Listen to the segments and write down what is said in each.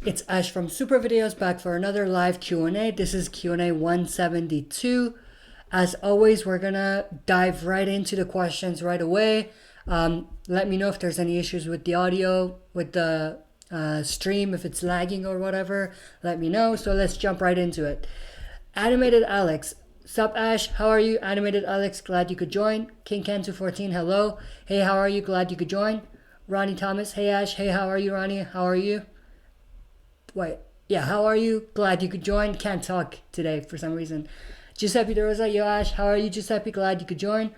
It's Ash from SuperVideos back for another live Q&A. This is Q&A 172. As always, we're gonna dive right into the questions right away. Let me know if there's any issues with the audio, with the stream, if it's lagging or whatever. Let me know. So let's jump right into it. Animated Alex. Sup Ash, how are you? Animated Alex, glad you could join. King Ken 214, hello. Hey, how are you? Glad you could join. Ronnie Thomas, hey Ash, hey, how are you, Ronnie? How are you? Wait, yeah, how are you? Glad you could join. Can't talk today for some reason. Giuseppe De Rosa, yo Ash, how are you, Giuseppe? Glad you could join.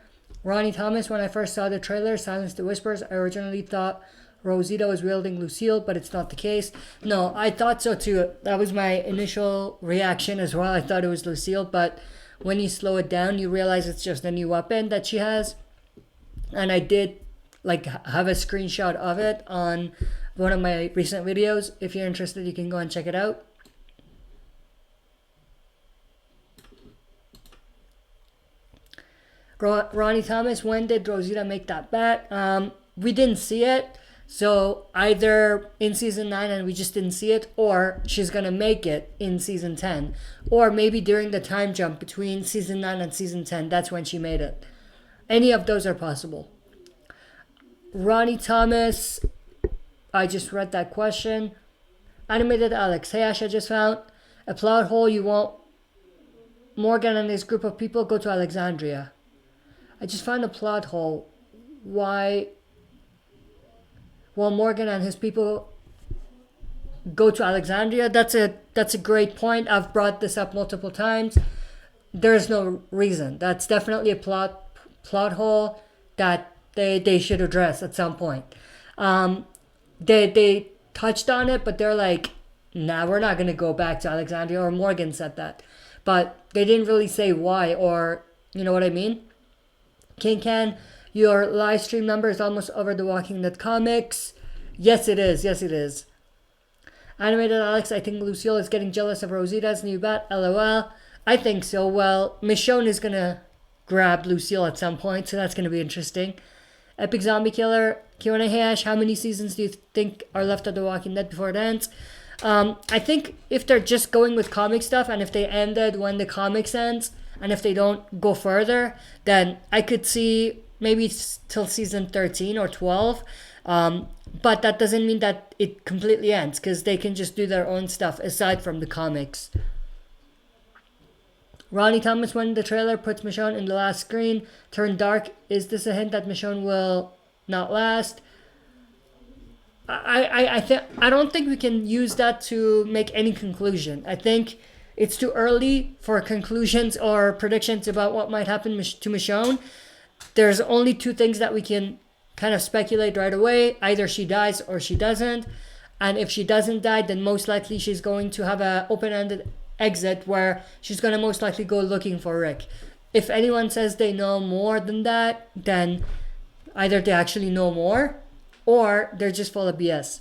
Ronnie Thomas, when I first saw the trailer, Silence the Whispers, I originally thought Rosita was wielding Lucille, but it's not the case. No, I thought so too. That was my initial reaction as well. I thought it was Lucille, but when you slow it down, you realize it's just a new weapon that she has. And I did have a screenshot of it on one of my recent videos. If you're interested, you can go and check it out. Ronnie Thomas, when did Rosita make that bet? We didn't see it. So either in season 9 and we just didn't see it, or she's going to make it in season 10. Or maybe during the time jump between season 9 and season 10, that's when she made it. Any of those are possible. Ronnie Thomas, I just read that question. Animated Alex, hey Ash, I just found a plot hole. You want Morgan and his group of people go to Alexandria. I just found a plot hole. Why? Well, Morgan and his people go to Alexandria. That's a great point. I've brought this up multiple times. There's no reason. That's definitely a plot hole that they should address at some point. They touched on it, but they're like, nah, we're not gonna go back to Alexandria. Or Morgan said that, but they didn't really say why, or you know what I mean. King Ken, your live stream number is almost over The Walking Dead comics. Yes, it is. Yes, it is. Animated Alex, I think Lucille is getting jealous of Rosita's new bat. LOL. I think so. Well, Michonne is gonna grab Lucille at some point, so that's gonna be interesting. Epic Zombie Killer, Q&A, hey Ash, how many seasons do you think are left of The Walking Dead before it ends? I think if they're just going with comic stuff, and if they ended when the comics ends, and if they don't go further, then I could see maybe till season 13 or 12. But that doesn't mean that it completely ends, because they can just do their own stuff aside from the comics. Ronnie Thomas, when the trailer puts Michonne in the last screen, turn dark, is this a hint that Michonne will not last? I don't think we can use that to make any conclusion. I think it's too early for conclusions or predictions about what might happen to Michonne. There's only two things that we can kind of speculate right away. Either she dies or she doesn't. And if she doesn't die, then most likely she's going to have an open-ended exit where she's going to most likely go looking for Rick. If anyone says they know more than that, then either they actually know more or they're just full of BS.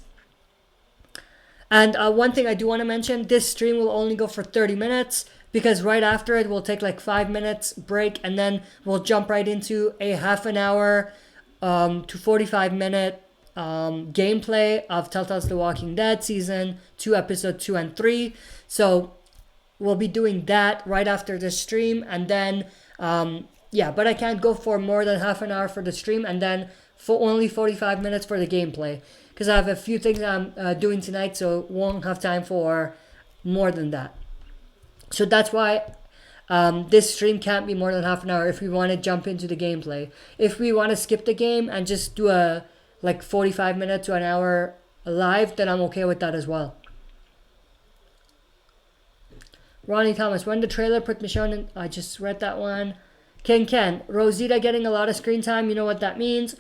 And one thing I do want to mention, this stream will only go for 30 minutes because right after it we'll take like 5 minutes break, and then we'll jump right into a half an hour to 45 minute gameplay of Telltale's The Walking Dead season 2 episode 2 and 3. So we'll be doing that right after the stream, and then but I can't go for more than half an hour for the stream, and then for only 45 minutes for the gameplay, because I have a few things I'm doing tonight, so won't have time for more than that. So that's why this stream can't be more than half an hour if we want to jump into the gameplay. If we want to skip the game and just do a 45 minutes to an hour live, then I'm okay with that as well. Ronnie Thomas, when the trailer put Michonne in, I just read that one. King Ken, Rosita getting a lot of screen time, you know what that means.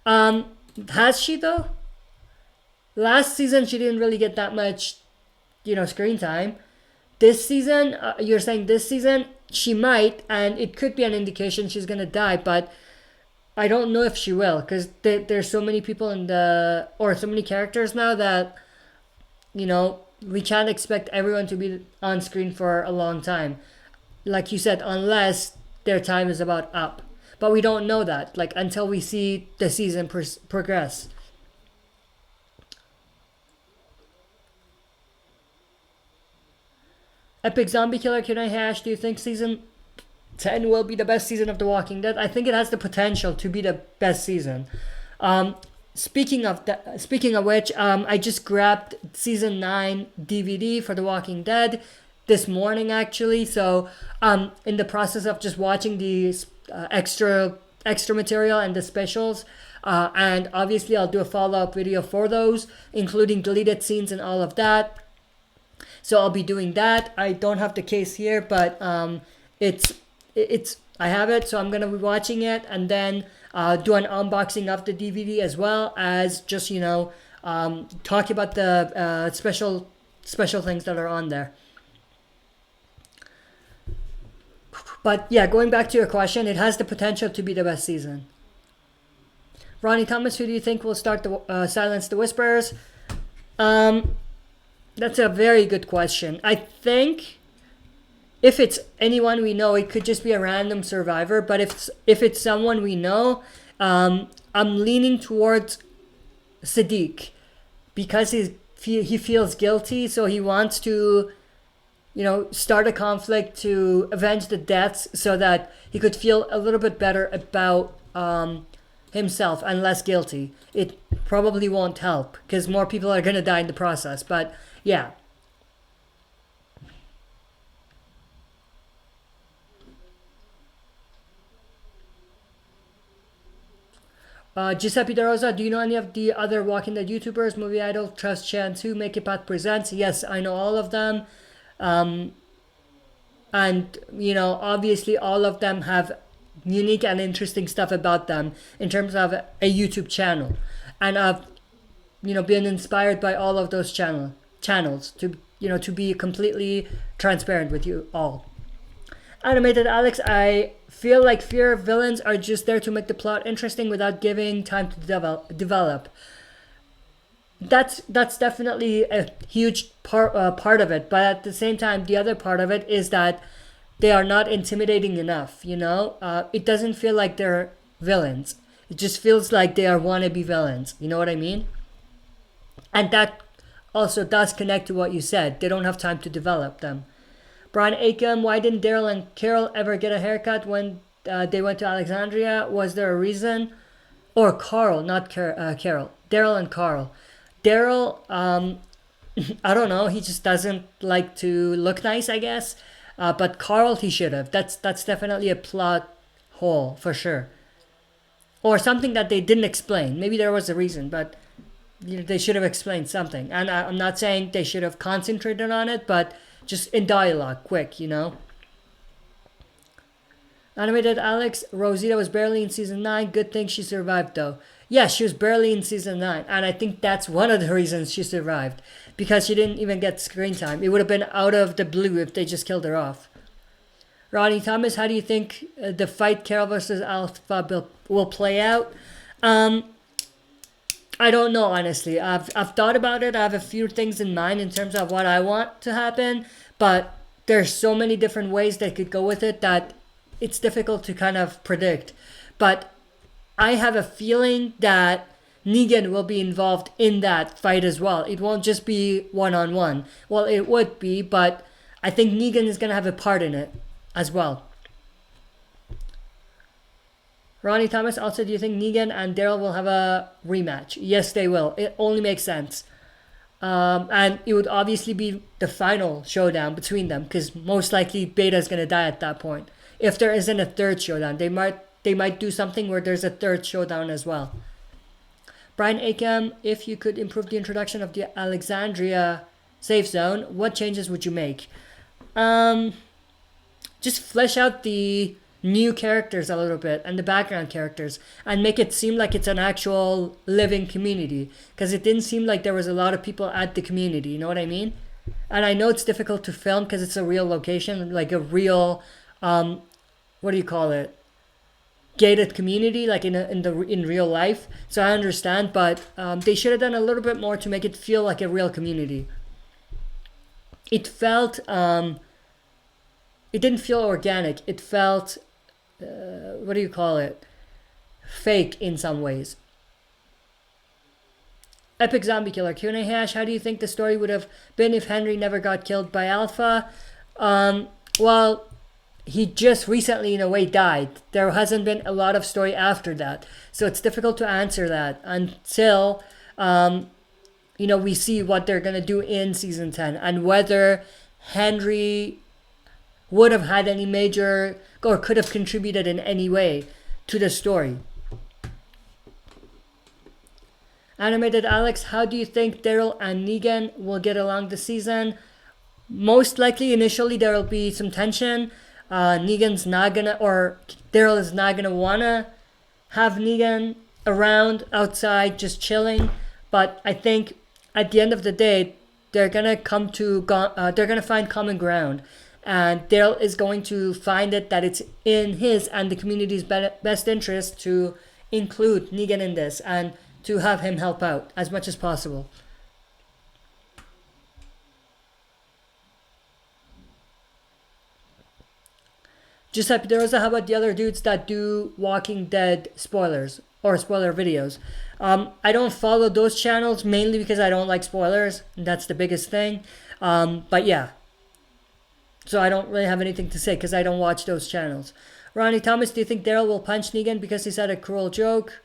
Has she though? Last season she didn't really get that much, screen time. This season, you're saying this season, she might, and it could be an indication she's gonna die, but I don't know if she will, because there's so many people so many characters now that, we can't expect everyone to be on screen for a long time. Like you said, unless their time is about up. But we don't know that, until we see the season progress. Epic Zombie Killer Q&A hash, do you think season 10 will be the best season of The Walking Dead? I think it has the potential to be the best season. Speaking of which, I just grabbed season 9 DVD for The Walking Dead this morning actually. So in the process of just watching the extra material and the specials. And obviously I'll do a follow-up video for those, including deleted scenes and all of that. So I'll be doing that. I don't have the case here, but I have it, so I'm gonna be watching it and then do an unboxing of the DVD as well as just talk about the special things that are on there. But yeah, going back to your question, it has the potential to be the best season. Ronnie Thomas, who do you think will start the Silence the Whispers? That's a very good question. I think if it's anyone we know, it could just be a random survivor. But if it's someone we know, I'm leaning towards Sadiq because he feels guilty, so he wants to, start a conflict to avenge the deaths, so that he could feel a little bit better about himself and less guilty. It probably won't help because more people are gonna die in the process. But yeah. Giuseppe De Rosa, do you know any of the other Walking Dead YouTubers, Movie Idol, Trust Chance, who Make It Path Presents? Yes, I know all of them. And, obviously all of them have unique and interesting stuff about them in terms of a YouTube channel. And I've, been inspired by all of those channels to be completely transparent with you all. Animated Alex, I feel like fear villains are just there to make the plot interesting without giving time to develop. That's definitely a huge part of it, but at the same time, the other part of it is that they are not intimidating enough. It doesn't feel like they're villains. It just feels like they are wannabe villains. You know what I mean? And that also does connect to what you said. They don't have time to develop them. Brian Acom, why didn't Daryl and Carol ever get a haircut when they went to Alexandria? Was there a reason? Or Carl, not Carol. Daryl and Carl. Daryl, I don't know. He just doesn't like to look nice, I guess. But Carl, he should have. That's definitely a plot hole for sure. Or something that they didn't explain. Maybe there was a reason, but they should have explained something. And I'm not saying they should have concentrated on it, but just in dialogue, quick, Animated Alex, Rosita was barely in season 9. Good thing she survived, though. Yeah, she was barely in season 9. And I think that's one of the reasons she survived. Because she didn't even get screen time. It would have been out of the blue if they just killed her off. Ronnie Thomas, how do you think the fight Carol versus Alpha will play out? I don't know, honestly. I've thought about it. I have a few things in mind in terms of what I want to happen, but there's so many different ways they could go with it that it's difficult to kind of predict. But I have a feeling that Negan will be involved in that fight as well. It won't just be one-on-one. Well, it would be, but I think Negan is going to have a part in it as well. Ronnie Thomas, also, do you think Negan and Daryl will have a rematch? Yes, they will. It only makes sense. And it would obviously be the final showdown between them because most likely Beta is going to die at that point. If there isn't a third showdown, they might do something where there's a third showdown as well. Brian Acom, if you could improve the introduction of the Alexandria safe zone, what changes would you make? Just flesh out the new characters a little bit and the background characters and make it seem like it's an actual living community because it didn't seem like there was a lot of people at the community, you know what I mean? And I know it's difficult to film because it's a real location, like a real gated community, like in real life. So I understand, but they should have done a little bit more to make it feel like a real community. It felt it didn't feel organic. It felt fake in some ways. Epic Zombie Killer Q&A hash, how do you think the story would have been if Henry never got killed by Alpha? Well, he just recently, in a way, died. There hasn't been a lot of story after that. So it's difficult to answer that until, we see what they're going to do in season 10 and whether Henry would have had any major or could have contributed in any way to the story. Animated Alex, how do you think Daryl and Negan will get along this season? Most likely, initially, there will be some tension. Negan's not gonna, or Daryl is not gonna wanna have Negan around outside just chilling. But I think at the end of the day, they're gonna they're gonna find common ground, and Daryl is going to find it that it's in his and the community's best interest to include Negan in this and to have him help out as much as possible. Giuseppe De Rosa, how about the other dudes that do Walking Dead spoilers or spoiler videos? I don't follow those channels mainly because I don't like spoilers. That's the biggest thing. But yeah. So I don't really have anything to say because I don't watch those channels. Ronnie Thomas, do you think Daryl will punch Negan because he said a cruel joke?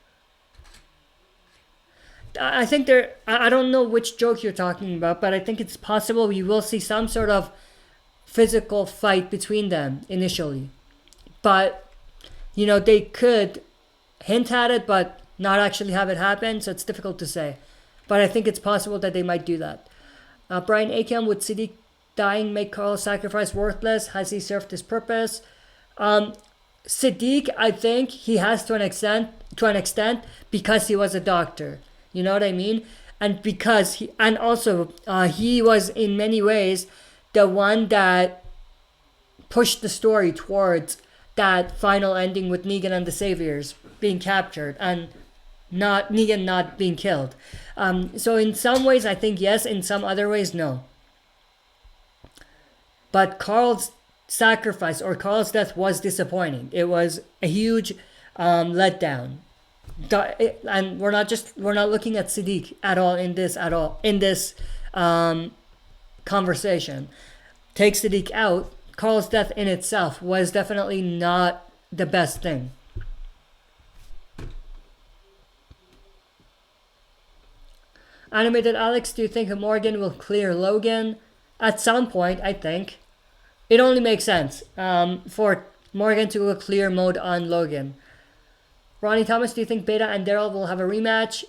I think I don't know which joke you're talking about, but I think it's possible we will see some sort of physical fight between them initially. But, they could hint at it, but not actually have it happen, so it's difficult to say. But I think it's possible that they might do that. Brian Akem, would Siddiq dying make Carl's sacrifice worthless? Has he served his purpose? Siddiq, I think he has to an extent because he was a doctor. You know what I mean? And because he was in many ways the one that pushed the story towards that final ending with Negan and the Saviors being captured and Negan not being killed. So in some ways I think yes, in some other ways no. But Carl's sacrifice or Carl's death was disappointing. It was a huge letdown. And we're not looking at Siddiq at all in this conversation. Take Siddiq out, Carl's death in itself was definitely not the best thing. Animated Alex, do you think Morgan will clear Logan? At some point, I think. It only makes sense for Morgan to go clear mode on Logan. Ronnie Thomas, do you think Beta and Daryl will have a rematch?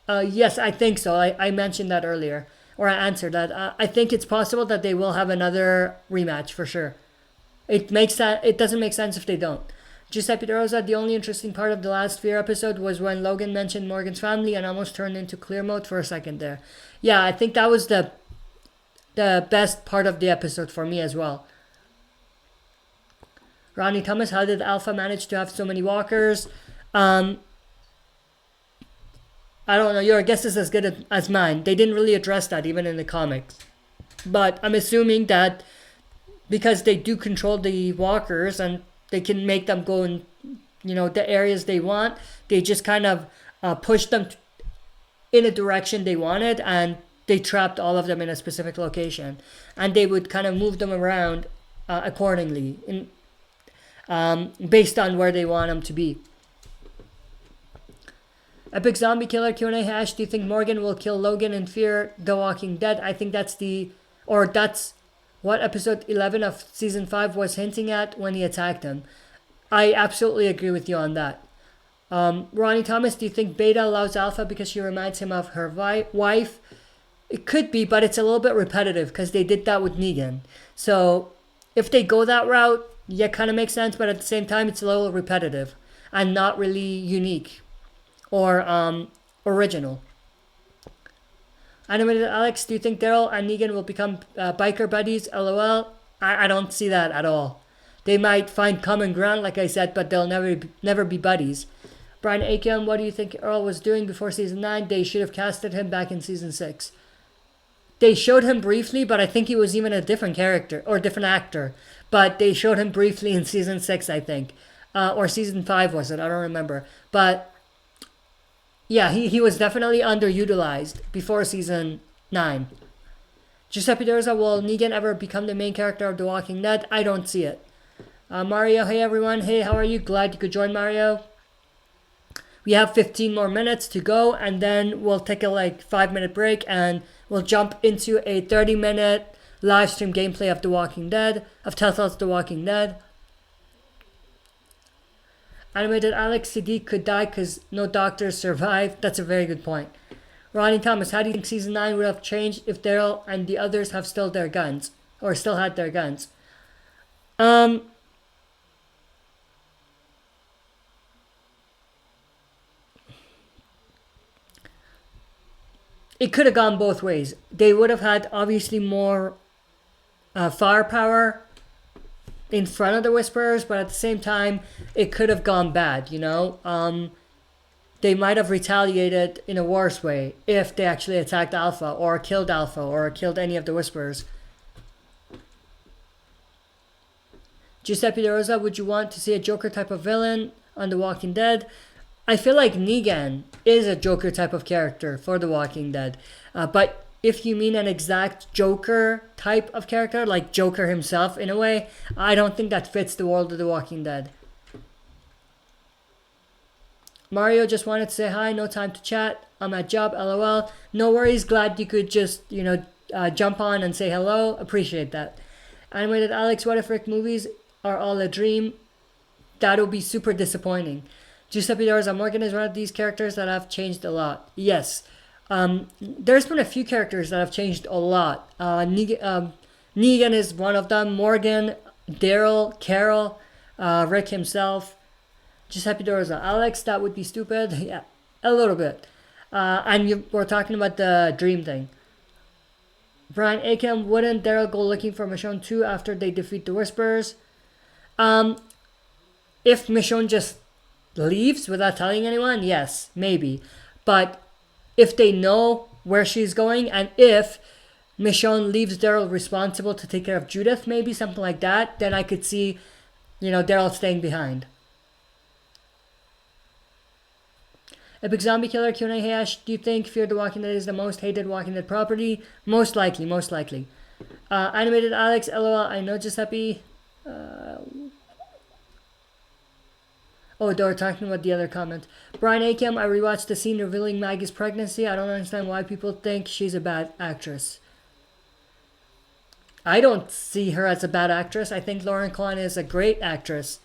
Yes, I think so. I mentioned that earlier. Or I answered that. I think it's possible that they will have another rematch for sure. It doesn't make sense if they don't. Giuseppe De Rosa, the only interesting part of the last Fear episode was when Logan mentioned Morgan's family and almost turned into clear mode for a second there. Yeah, I think that was the best part of the episode for me as well. Ronnie Thomas, how did Alpha manage to have so many walkers? I don't know. Your guess is as good as mine. They didn't really address that even in the comics. But I'm assuming that because they do control the walkers and they can make them go in, the areas they want, they just kind of pushed them in a direction they wanted and they trapped all of them in a specific location. And they would kind of move them around accordingly based on where they want them to be. Epic Zombie Killer Q&A hash, do you think Morgan will kill Logan in Fear the Walking Dead? I think that's what episode 11 of season 5 was hinting at when he attacked him. I absolutely agree with you on that. Ronnie Thomas, do you think Beta loves Alpha because she reminds him of her wife? It could be, but it's a little bit repetitive because they did that with Negan. So if they go that route, yeah, kind of makes sense, but at the same time, it's a little repetitive and not really unique or original. Animated Alex, do you think Daryl and Negan will become biker buddies? LOL. I don't see that at all. They might find common ground, like I said, but they'll never be buddies. Brian Akem, what do you think Earl was doing before season 9? They should have casted him back in season 6. They showed him briefly, but I think he was even a different character or different actor. But they showed him briefly in season 6, I think. Or season 5 was it? I don't remember. But yeah, he was definitely underutilized before season 9. Giuseppe Dorza, will Negan ever become the main character of The Walking Dead? I don't see it. Mario, hey everyone. Hey, how are you? Glad you could join, Mario. We have 15 more minutes to go, and then we'll take a 5-minute break, and we'll jump into a 30-minute live stream gameplay of The Walking Dead, of Telltale's The Walking Dead. Animated Alex Siddiq could die because no doctors survived. That's a very good point. Ronnie Thomas, how do you think season 9 would have changed if Daryl and the others have still their guns, or still had their guns? It could have gone both ways. They would have had obviously more firepower in front of the Whisperers, but at the same time, it could have gone bad, you know? They might have retaliated in a worse way if they actually attacked Alpha or killed any of the Whisperers. Giuseppe De Rosa, would you want to see a Joker type of villain on The Walking Dead? I feel like Negan is a Joker type of character for The Walking Dead. But if you mean an exact Joker type of character, like Joker himself in a way, I don't think that fits the world of The Walking Dead. Mario just wanted to say hi, no time to chat. I'm at job, lol. No worries, glad you could just, jump on and say hello. Appreciate that. Animated Alex, what if Rick movies are all a dream? That would be super disappointing. Giuseppe Dorza, Morgan is one of these characters that have changed a lot. Yes. There's been a few characters that have changed a lot. Negan is one of them. Morgan, Daryl, Carol, Rick himself. Giuseppe Dorza, Alex, that would be stupid. Yeah, a little bit. And we're talking about the dream thing. Brian Akem, wouldn't Daryl go looking for Michonne too after they defeat the Whisperers? If Michonne just leaves without telling anyone, yes, maybe. But if they know where she's going, and if Michonne leaves Daryl responsible to take care of Judith, maybe something like that, then I could see, Daryl staying behind. Epic Zombie Killer, Q&A, hey Ash, do you think Fear the Walking Dead is the most hated Walking Dead property? Most likely. Animated Alex, lol, I know Giuseppe. They were talking about the other comment. Brian Akem, I rewatched the scene revealing Maggie's pregnancy. I don't understand why people think she's a bad actress. I don't see her as a bad actress. I think Lauren Cohan is a great actress.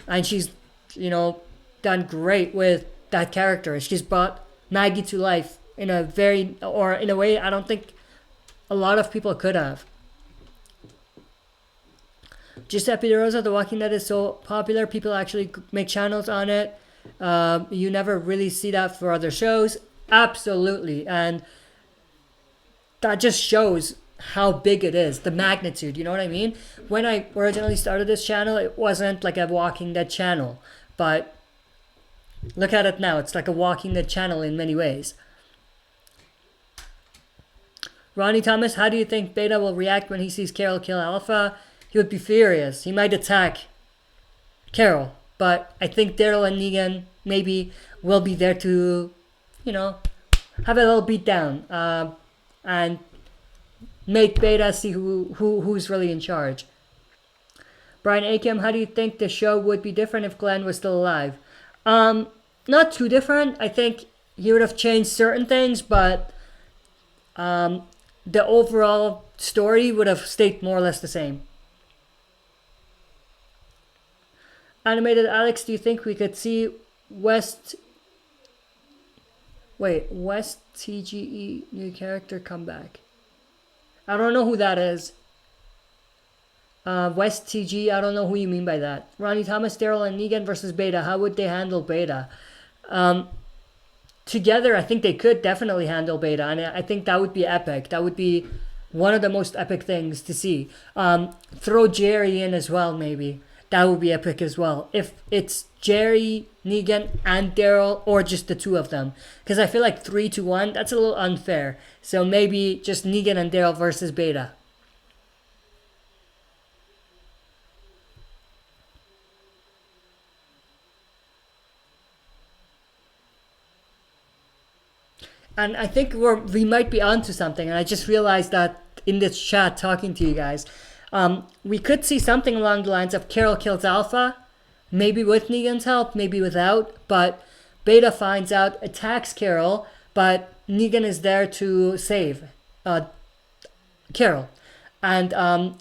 And she's, done great with that character. She's brought Maggie to life in a way I don't think a lot of people could have. Giuseppe De Rosa, The Walking Dead is so popular, people actually make channels on it. You never really see that for other shows. Absolutely. And that just shows how big it is, the magnitude, you know what I mean? When I originally started this channel, it wasn't like a Walking Dead channel. But look at it now. It's like a Walking Dead channel in many ways. Ronnie Thomas, how do you think Beta will react when he sees Carol kill Alpha? He would be furious. He might attack Carol. But I think Daryl and Negan maybe will be there to, have a little beat down. And make Beta see who's really in charge. Brian Akem, how do you think the show would be different if Glenn was still alive? Not too different. I think he would have changed certain things, but the overall story would have stayed more or less the same. Animated Alex, do you think we could see West TGE new character come back? I don't know who that is. West TG, I don't know who you mean by that. Ronnie Thomas, Daryl and Negan versus Beta. How would they handle Beta? Together, I think they could definitely handle Beta, and I think that would be epic. That would be one of the most epic things to see. Throw Jerry in as well, maybe. That would be epic as well. If it's Jerry, Negan, and Daryl, or just the two of them. Because I feel like 3-1, that's a little unfair. So maybe just Negan and Daryl versus Beta. and I think we might be onto something. And I just realized that in this chat talking to you guys, we could see something along the lines of Carol kills Alpha, maybe with Negan's help, maybe without, but Beta finds out, attacks Carol, but Negan is there to save Carol. And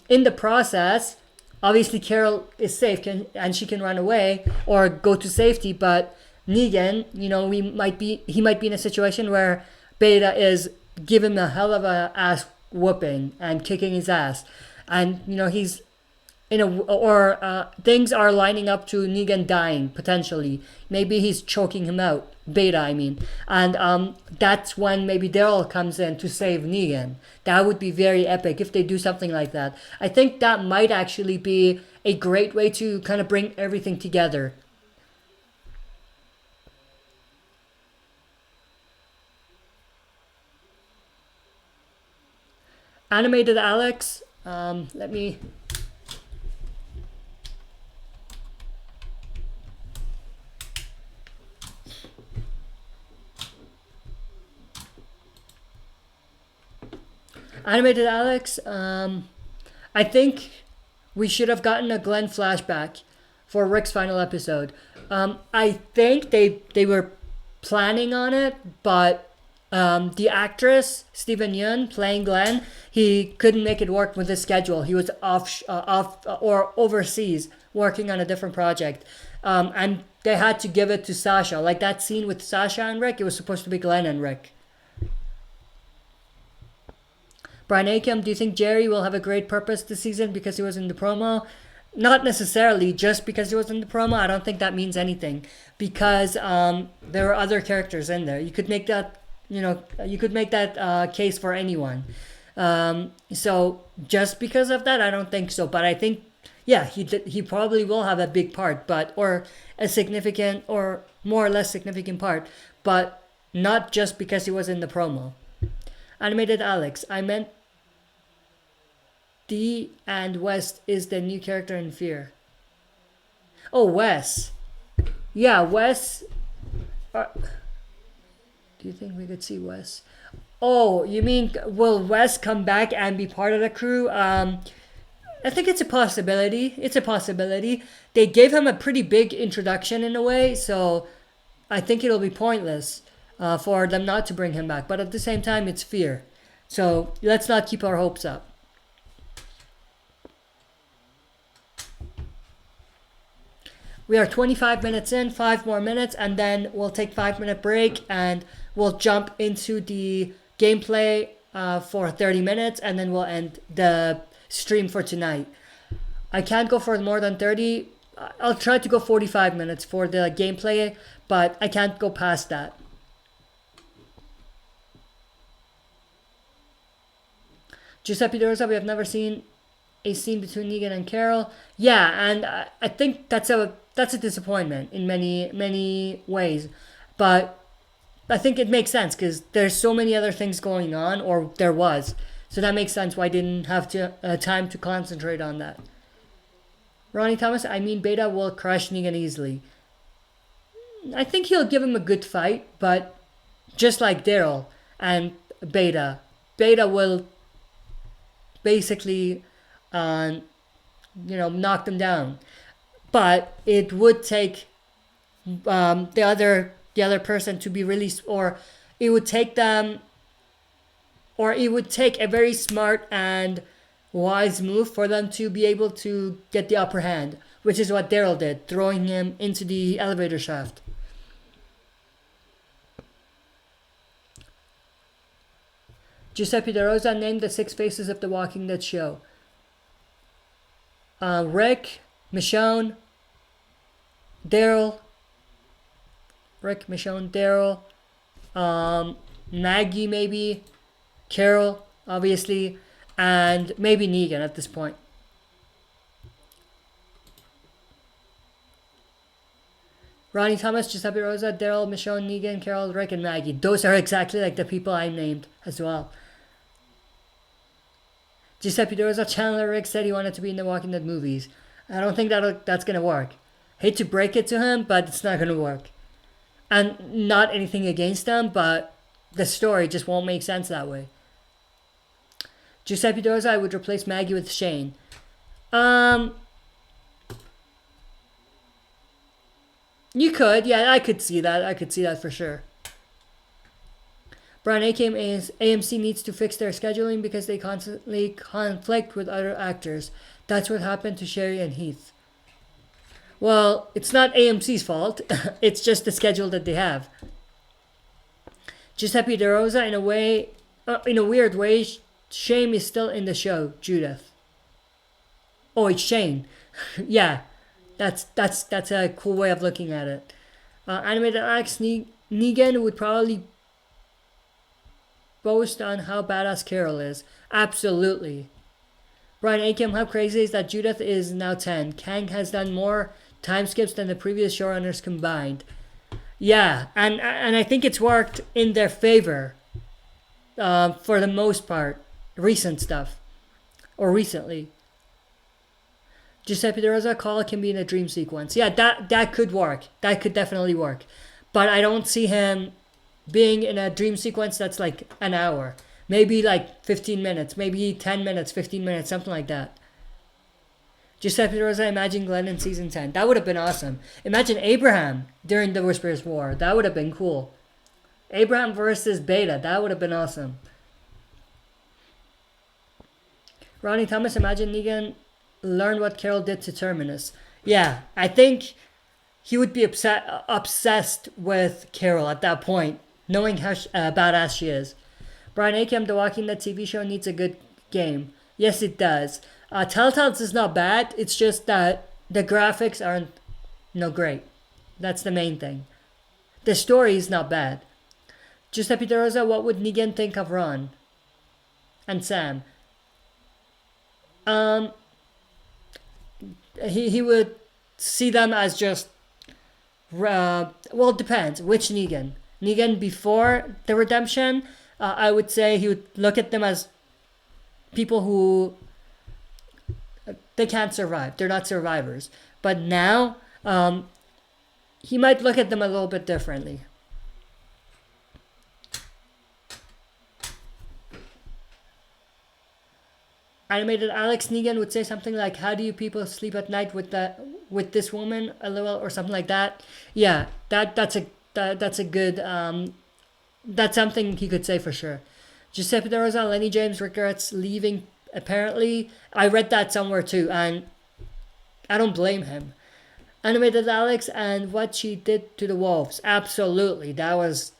in the process, obviously Carol is safe and she can run away or go to safety, but Negan, he might be in a situation where Beta is giving him a hell of a ass whooping and kicking his ass. And, he's things are lining up to Negan dying, potentially. Maybe he's choking him out. Beta, I mean. And that's when maybe Daryl comes in to save Negan. That would be very epic if they do something like that. I think that might actually be a great way to kind of bring everything together. Animated Alex, let me... Animated Alex, I think we should have gotten a Glenn flashback for Rick's final episode. I think they were planning on it, but the actress, Stephen Yeun, playing Glenn, he couldn't make it work with his schedule. He was off or overseas working on a different project. And they had to give it to Sasha. Like that scene with Sasha and Rick, it was supposed to be Glenn and Rick. Brian Akem, do you think Jerry will have a great purpose this season because he was in the promo? Not necessarily just because he was in the promo. I don't think that means anything because there are other characters in there. You could make that, case for anyone. So just because of that, I don't think so. But I think, yeah, he probably will have a big part, or a significant or more or less significant part, but not just because he was in the promo. Animated Alex, I meant D and West is the new character in Fear. Oh, Wes. Yeah, Wes. Do you think we could see Wes? Oh, you mean will Wes come back and be part of the crew? I think it's a possibility. They gave him a pretty big introduction in a way, so I think it'll be pointless for them not to bring him back. But at the same time, it's Fear. So let's not keep our hopes up. We are 25 minutes in, 5 more minutes, and then we'll take 5-minute break and we'll jump into the gameplay for 30 minutes and then we'll end the stream for tonight. I can't go for more than 30. I'll try to go 45 minutes for the gameplay, but I can't go past that. Giuseppe De Rosa, we have never seen a scene between Negan and Carol. Yeah, and I think that's a disappointment in many ways. But I think it makes sense because there's so many other things going on, or there was. So that makes sense why I didn't have time to concentrate on that. Ronnie Thomas, I mean Beta will crush Negan easily. I think he'll give him a good fight, but just like Daryl and Beta will basically knock them down. But it would take the other person to be released, or it would take a very smart and wise move for them to be able to get the upper hand, which is what Daryl did, throwing him into the elevator shaft. Giuseppe De Rosa named the 6 faces of the Walking Dead show. Rick, Michonne, Daryl, Maggie maybe, Carol, obviously, and maybe Negan at this point. Ronnie Thomas, Giuseppe Rosa, Daryl, Michonne, Negan, Carol, Rick, and Maggie. Those are exactly like the people I named as well. Giuseppe Rosa, Chandler Rick said he wanted to be in the Walking Dead movies. I don't think that's going to work. Hate to break it to him, but it's not going to work. And not anything against them, but the story just won't make sense that way. Giuseppe Doza, I would replace Maggie with Shane. You could, yeah, I could see that. I could see that for sure. Brian AKM AMC needs to fix their scheduling because they constantly conflict with other actors. That's what happened to Sherry and Heath. Well, it's not AMC's fault. It's just the schedule that they have. Giuseppe De Rosa, in a weird way, Shane is still in the show. Judith. Oh, it's Shane. Yeah, that's a cool way of looking at it. Animated Alex Negan would probably boast on how badass Carol is. Absolutely. Brian Akim, how crazy is that Judith is now 10? Kang has done more time skips than the previous showrunners combined. Yeah, and I think it's worked in their favor for the most part. Recent stuff. Or recently. Giuseppe De Rosa, Call can be in a dream sequence. Yeah, that could work. That could definitely work. But I don't see him being in a dream sequence that's like an hour. Maybe like 15 minutes. Maybe 10 minutes, 15 minutes, something like that. Giuseppe De Rosa, imagine Glenn in season 10. That would have been awesome. Imagine Abraham during the Whisperers War. That would have been cool. Abraham versus Beta. That would have been awesome. Ronnie Thomas, imagine Negan learn what Carol did to Terminus. Yeah, I think he would be obsessed with Carol at that point, knowing how badass she is. Brian Akem, The Walking Dead TV show needs a good game. Yes, it does. Telltale's is not bad. It's just that the graphics aren't great. That's the main thing. The story is not bad. Giuseppe De Rosa, what would Negan think of Ron and Sam? He would see them as just well, it depends which Negan. Negan before the redemption, I would say he would look at them as people who they can't survive. They're not survivors. But now, he might look at them a little bit differently. Animated Alex Negan would say something like, "How do you people sleep at night with this woman?" or something like that. Yeah, that's a good that's something he could say for sure. Giuseppe De Rosa, Lenny James regrets leaving. Apparently, I read that somewhere too, and I don't blame him. Animated Alex and what she did to the wolves. Absolutely, that was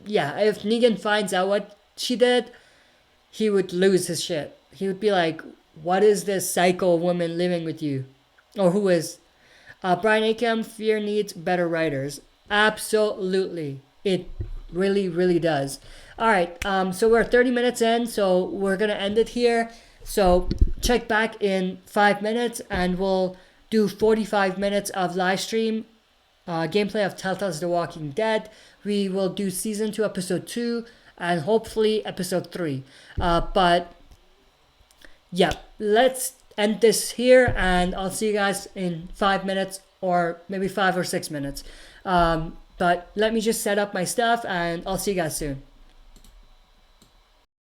yeah. If Negan finds out what she did, he would lose his shit. He would be like, "What is this psycho woman living with you?" Or who is? Brian Akem, fear needs better writers. Absolutely. It really, really does. Alright, so we're 30 minutes in, so we're going to end it here. So check back in 5 minutes and we'll do 45 minutes of live stream gameplay of Telltale's The Walking Dead. We will do Season 2, Episode 2, and hopefully Episode 3. But yeah, let's end this here and I'll see you guys in 5 minutes or maybe 5 or 6 minutes. But let me just set up my stuff and I'll see you guys soon.